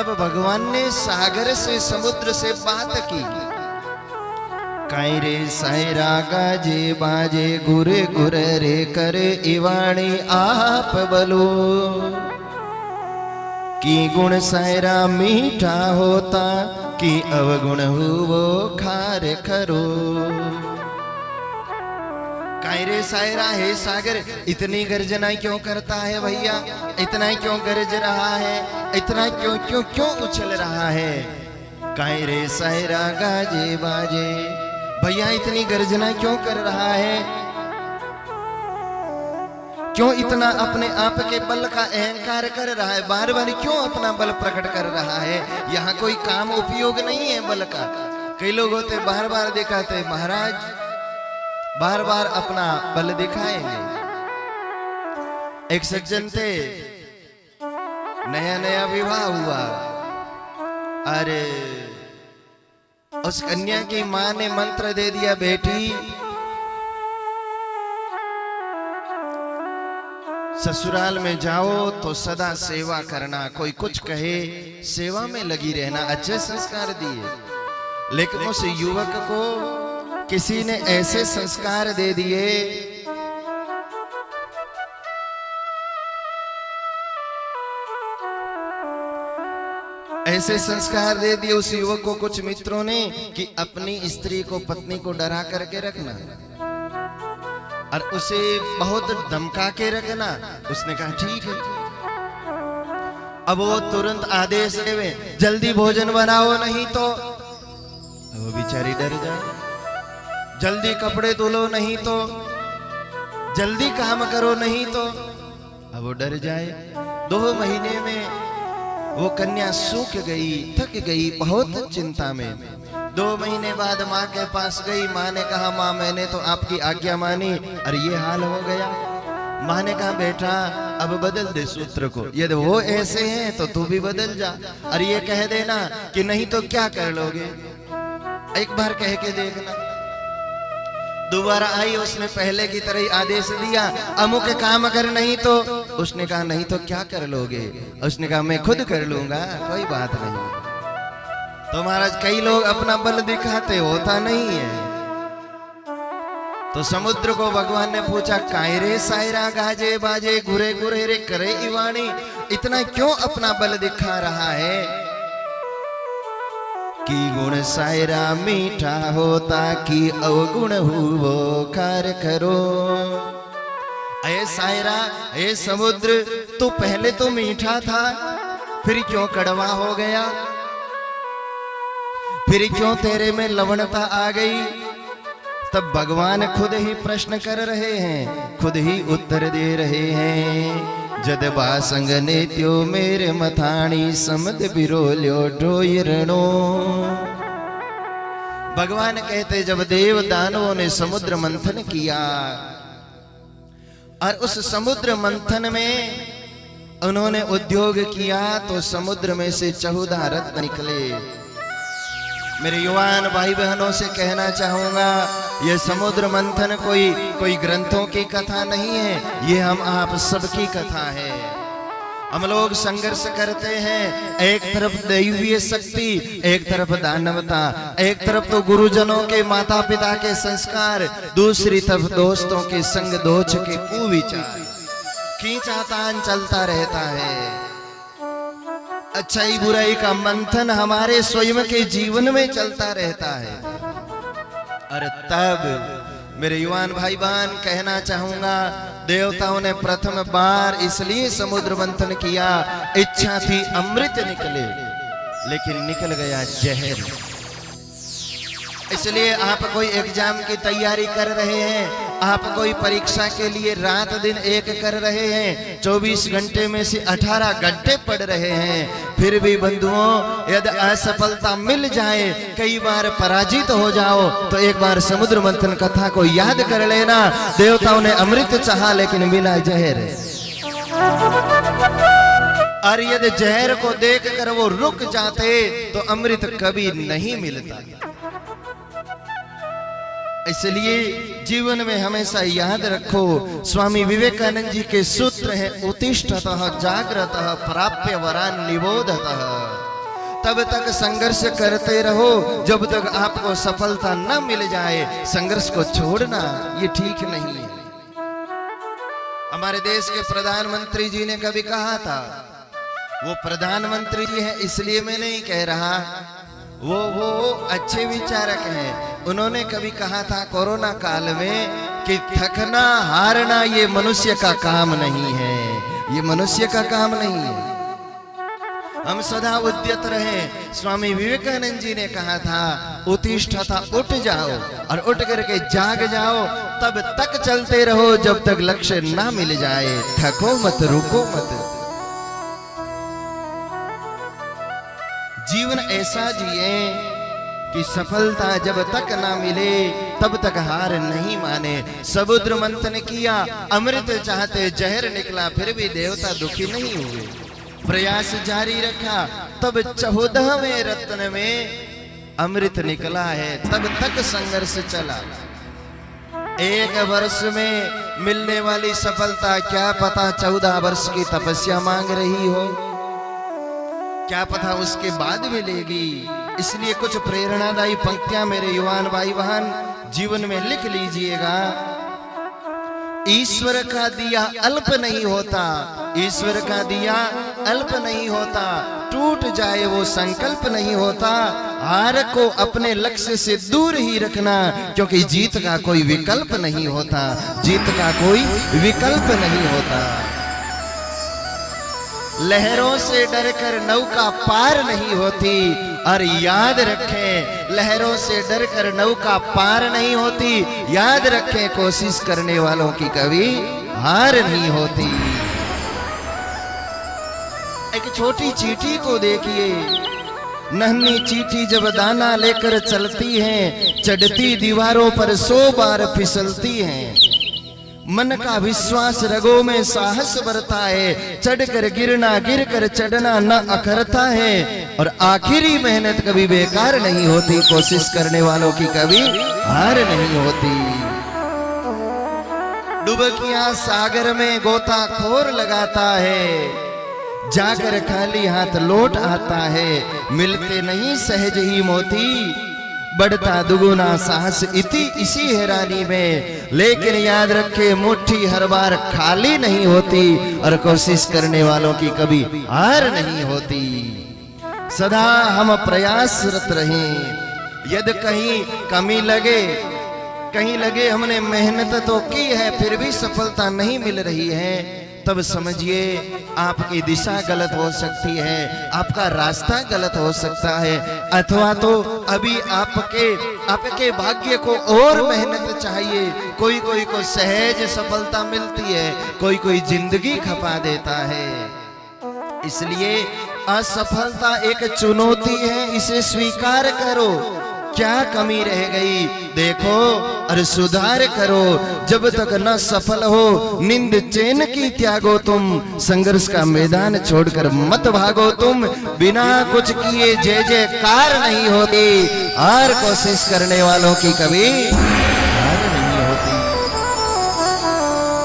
तब भगवान ने सागर से समुद्र से बात की। काई रे सायरा गाजे बाजे गुरे गुरे रे करे इवाणी आप बोलो कि गुण सायरा मीठा होता कि अवगुण हुवो खार खरो। काई रे सायरा, हे सागर इतनी गर्जना क्यों करता है भैया, इतना क्यों गरज रहा है, इतना क्यों क्यों क्यों उछल रहा है। काई रे सायरा गाजे बाजे, भैया इतनी गर्जना क्यों कर रहा है, क्यों इतना अपने आप के बल का अहंकार कर रहा है, बार बार क्यों अपना बल प्रकट कर रहा है। यहाँ कोई काम उपयोग नहीं है बल का। कई लोग होते बार बार दिखाते, महाराज बार बार अपना बल दिखाएंगे। एक सज्जन थे, नया नया विवाह हुआ, अरे उस कन्या की मां ने मंत्र दे दिया, बेटी ससुराल में जाओ तो सदा सेवा करना, कोई कुछ कहे सेवा में लगी रहना। अच्छे संस्कार दिए, लेकिन उस युवक को किसी ने ऐसे संस्कार दे दिए, ऐसे संस्कार दे दिए उस युवक को कुछ मित्रों ने कि अपनी स्त्री को, पत्नी को डरा करके रखना और उसे बहुत धमका के रखना। उसने कहा ठीक है। अब वो तुरंत आदेश देवे, जल्दी भोजन बनाओ नहीं तो, वो बेचारी डर जाए, जल्दी कपड़े धुलो नहीं तो, जल्दी काम करो नहीं तो, अब वो डर जाए। 2 महीने में वो कन्या सूख गई, थक गई, बहुत चिंता में। 2 महीने बाद माँ के पास गई। माँ ने कहा, माँ मैंने तो आपकी आज्ञा मानी और ये हाल हो गया। माँ ने कहा, बेटा अब बदल दे सूत्र को, यदि वो ऐसे हैं तो तू भी बदल जा और ये कह देना कि नहीं तो क्या कर लोगे, एक बार कह के देखना। दोबारा आई, उसने पहले की तरह ही आदेश दिया, अमुक काम कर नहीं तो, उसने कहा नहीं तो क्या कर लोगे, उसने कहा मैं खुद कर लूंगा, कोई बात नहीं। तो महाराज कई लोग अपना बल दिखाते, होता नहीं है। तो समुद्र को भगवान ने पूछा, काई रे सायरा गाजे बाजे गुरे गुरे रे करे इवाणी, इतना क्यों अपना बल दिखा रहा है। कि गुण सायरा मीठा होता कि अवगुण हुवो खार खरो। ऐ सायरा, ऐ समुद्र, तू पहले तो मीठा था, फिर क्यों कड़वा हो गया, फिर क्यों तेरे में लवणता आ गई। तब भगवान खुद ही प्रश्न कर रहे हैं, खुद ही उत्तर दे रहे हैं। जद बासंग ने त्यो मेरे मथाणी समद बिरोल्यो डोयरणो। भगवान कहते, जब देव दानवों ने समुद्र मंथन किया और उस समुद्र मंथन में उन्होंने उद्योग किया तो समुद्र में से 14 रत्न निकले। मेरे युवान भाई बहनों से कहना चाहूंगा, ये समुद्र मंथन कोई ग्रंथों की कथा नहीं है, ये हम आप सबकी कथा है। हम लोग संघर्ष करते हैं, एक तरफ दैवीय शक्ति, एक तरफ दानवता, एक तरफ तो गुरुजनों के माता पिता के संस्कार, दूसरी तरफ दोस्तों के संग दोष के कुविचार, खींचातान चलता रहता है। अच्छाई बुराई का मंथन हमारे स्वयं के जीवन में चलता रहता है। और तब मेरे युवान भाई बहन कहना चाहूंगा, देवताओं ने प्रथम बार इसलिए समुद्र मंथन किया, इच्छा थी अमृत निकले, लेकिन निकल गया जहर। इसलिए आप कोई एग्जाम की तैयारी कर रहे हैं, आप कोई परीक्षा के लिए रात दिन एक कर रहे हैं, 24 घंटे में से 18 घंटे पढ़ रहे हैं, फिर भी बंधुओं यदि असफलता मिल जाए, कई बार पराजित हो जाओ, तो एक बार समुद्र मंथन कथा को याद कर लेना। देवताओं ने अमृत चाहा लेकिन मिला जहर। और यदि जहर को देखकर वो रुक जाते तो अमृत कभी नहीं मिलता। इसलिए जीवन में हमेशा याद रखो, स्वामी विवेकानंद जी के सूत्र हैं, उत्तिष्ठतः जाग्रतः प्राप्य वरान निबोधतः। तब तक संघर्ष करते रहो जब तक आपको सफलता न मिल जाए। संघर्ष को छोड़ना ये ठीक नहीं है। हमारे देश के प्रधानमंत्री जी ने कभी कहा था, वो प्रधानमंत्री जी है इसलिए मैं नहीं कह रहा, वो अच्छे विचारक हैं। उन्होंने कभी कहा था कोरोना काल में कि थकना हारना ये मनुष्य का काम नहीं है, ये मनुष्य का काम नहीं है। हम सदा उद्यत रहे। स्वामी विवेकानंद जी ने कहा था उत्तिष्ठता, उठ जाओ और उठ करके जाग जाओ, तब तक चलते रहो जब तक लक्ष्य ना मिल जाए। थको मत, रुको मत। जीवन ऐसा जिए कि सफलता जब तक ना मिले तब तक हार नहीं माने। समुद्र मंथन किया, अमृत चाहते जहर निकला, फिर भी देवता दुखी नहीं हुए। प्रयास जारी रखा, तब 14वें रत्न में अमृत निकला है। तब तक संघर्ष चला। 1 वर्ष में मिलने वाली सफलता क्या पता 14 वर्ष की तपस्या मांग रही हो, क्या पता उसके बाद मिलेगी। इसलिए कुछ प्रेरणादायी पंक्तियां मेरे युवान भाई बहन जीवन में लिख लीजिएगा। ईश्वर का दिया अल्प नहीं होता, ईश्वर का दिया अल्प नहीं होता, टूट जाए वो संकल्प नहीं होता। हार को अपने लक्ष्य से दूर ही रखना, क्योंकि जीत का कोई विकल्प नहीं होता, जीत का कोई विकल्प नहीं होता। लहरों से डरकर नौका पार नहीं होती, और याद रखें लहरों से डरकर नौका पार नहीं होती। याद रखें कोशिश करने वालों की कभी हार नहीं होती। एक छोटी चींटी को देखिए, नन्ही चींटी जब दाना लेकर चलती है, चढ़ती दीवारों पर 100 बार फिसलती है। मन का विश्वास रगों में साहस भरता है, चढ़कर गिरना गिर कर चढ़ना न अखरता है। और आखिरी मेहनत कभी बेकार नहीं होती, कोशिश करने वालों की कभी हार नहीं होती। डुबकियां सागर में गोताखोर लगाता है, जाकर खाली हाथ लौट आता है। मिलते नहीं सहज ही मोती, बढ़ता दुगुना साहस इसी हैरानी में। लेकिन याद रखे मुट्ठी हर बार खाली नहीं होती, और कोशिश करने वालों की कभी हार नहीं होती। सदा हम प्रयासरत रहें। यदि कहीं कमी लगे, कहीं लगे हमने मेहनत तो की है फिर भी सफलता नहीं मिल रही है, तब समझिए आपकी दिशा गलत हो सकती है, आपका रास्ता गलत हो सकता है। अथवा तो अभी आपके भाग्य को और मेहनत चाहिए। कोई को सहज सफलता मिलती है, कोई जिंदगी खपा देता है। इसलिए असफलता एक चुनौती है, इसे स्वीकार करो। क्या कमी रह गई देखो और सुधार करो। जब तक न सफल हो निंद चैन की त्यागो तुम, संघर्ष का मैदान छोड़कर मत भागो तुम। बिना कुछ किए जय जयकार नहीं होती, और कोशिश करने वालों की कभी